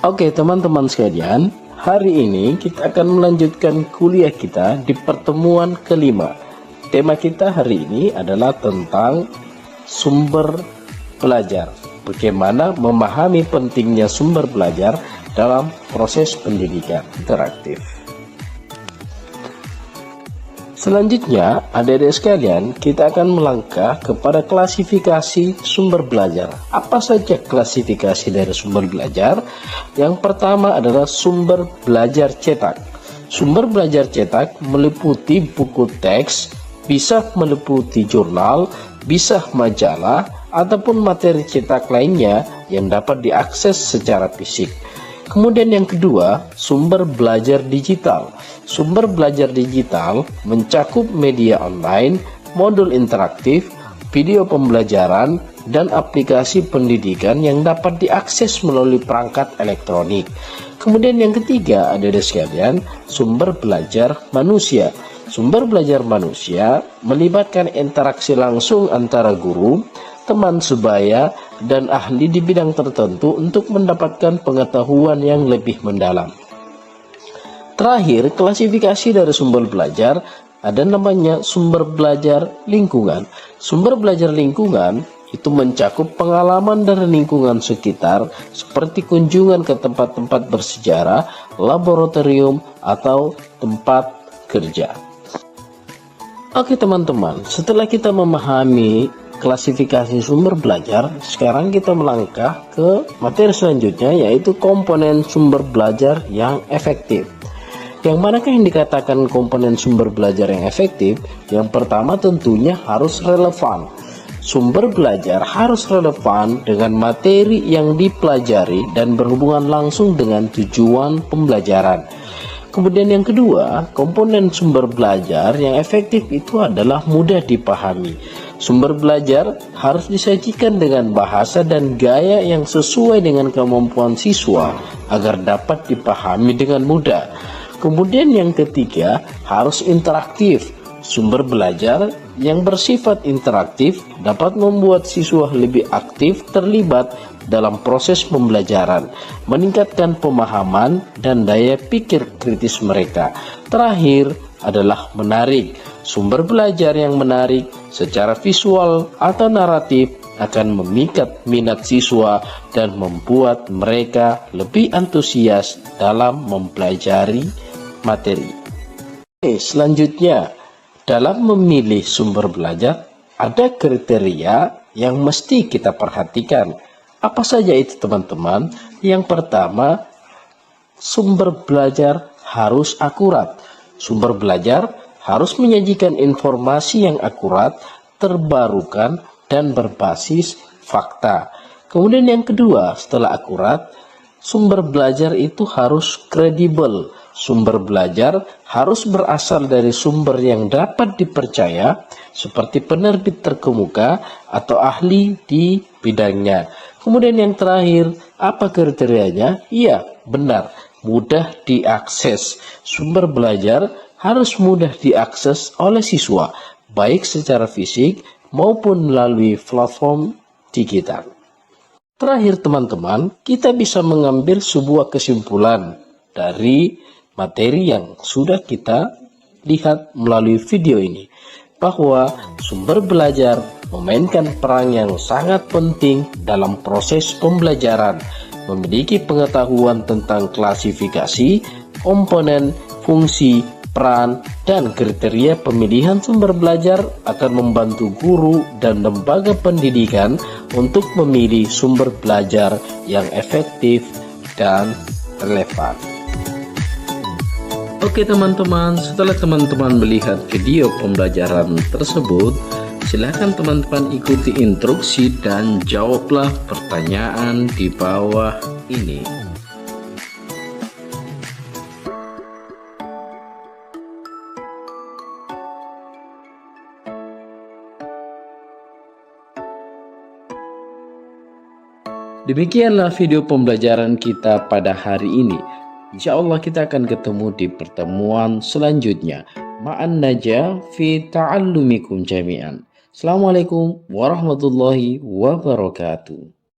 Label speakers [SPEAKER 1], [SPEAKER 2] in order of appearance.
[SPEAKER 1] Oke teman-teman sekalian, hari ini kita akan melanjutkan kuliah kita di pertemuan kelima. Tema kita hari ini adalah tentang sumber belajar. Bagaimana memahami pentingnya sumber belajar dalam proses pendidikan interaktif. Selanjutnya, adik-adik sekalian, kita akan melangkah kepada klasifikasi sumber belajar. Apa saja klasifikasi dari sumber belajar? Yang pertama adalah sumber belajar cetak. Sumber belajar cetak meliputi buku teks, bisa meliputi jurnal, bisa majalah, ataupun materi cetak lainnya yang dapat diakses secara fisik. Kemudian yang kedua, sumber belajar digital. Sumber belajar digital mencakup media online, modul interaktif, video pembelajaran, dan aplikasi pendidikan yang dapat diakses melalui perangkat elektronik. Kemudian yang ketiga, adik-adik sekalian, sumber belajar manusia. Sumber belajar manusia melibatkan interaksi langsung antara guru, teman sebaya, dan ahli di bidang tertentu untuk mendapatkan pengetahuan yang lebih mendalam. Terakhir, klasifikasi dari sumber belajar ada namanya sumber belajar lingkungan. Sumber belajar lingkungan itu mencakup pengalaman dari lingkungan sekitar seperti kunjungan ke tempat-tempat bersejarah, laboratorium, atau tempat kerja. Oke teman-teman, setelah kita memahami klasifikasi sumber belajar, sekarang kita melangkah ke materi selanjutnya, yaitu komponen sumber belajar yang efektif. Yang manakah yang dikatakan komponen sumber belajar yang efektif? Yang pertama tentunya harus relevan. Sumber belajar harus relevan dengan materi yang dipelajari dan berhubungan langsung dengan tujuan pembelajaran. Kemudian yang kedua, komponen sumber belajar yang efektif itu adalah mudah dipahami. Sumber belajar harus disajikan dengan bahasa dan gaya yang sesuai dengan kemampuan siswa agar dapat dipahami dengan mudah. Kemudian yang ketiga, harus interaktif. Sumber belajar yang bersifat interaktif dapat membuat siswa lebih aktif terlibat dalam proses pembelajaran, meningkatkan pemahaman dan daya pikir kritis mereka. Terakhir adalah menarik. Sumber belajar yang menarik secara visual atau naratif akan memikat minat siswa dan membuat mereka lebih antusias dalam mempelajari materi. Selanjutnya, dalam memilih sumber belajar ada kriteria yang mesti kita perhatikan. Apa saja itu teman-teman? Yang pertama, sumber belajar harus akurat. Sumber belajar harus menyajikan informasi yang akurat, terbarukan, dan berbasis fakta. Kemudian yang kedua, setelah akurat, sumber belajar itu harus kredibel. Sumber belajar harus berasal dari sumber yang dapat dipercaya, seperti penerbit terkemuka atau ahli di bidangnya. Kemudian yang terakhir, apa kriterianya? Iya, benar, mudah diakses. Sumber belajar harus mudah diakses oleh siswa, baik secara fisik maupun melalui platform digital. Terakhir teman-teman, kita bisa mengambil sebuah kesimpulan dari materi yang sudah kita lihat melalui video ini, bahwa sumber belajar memainkan peran yang sangat penting dalam proses pembelajaran, memiliki pengetahuan tentang klasifikasi, komponen, fungsi, peran, dan kriteria pemilihan sumber belajar akan membantu guru dan lembaga pendidikan untuk memilih sumber belajar yang efektif dan relevan. Oke teman-teman, setelah teman-teman melihat video pembelajaran tersebut, silakan teman-teman ikuti instruksi dan jawablah pertanyaan di bawah ini. Demikianlah video pembelajaran kita pada hari ini. Insya Allah kita akan ketemu di pertemuan selanjutnya. Ma'an najah fi ta'allumikum jami'an. Assalamualaikum warahmatullahi wabarakatuh.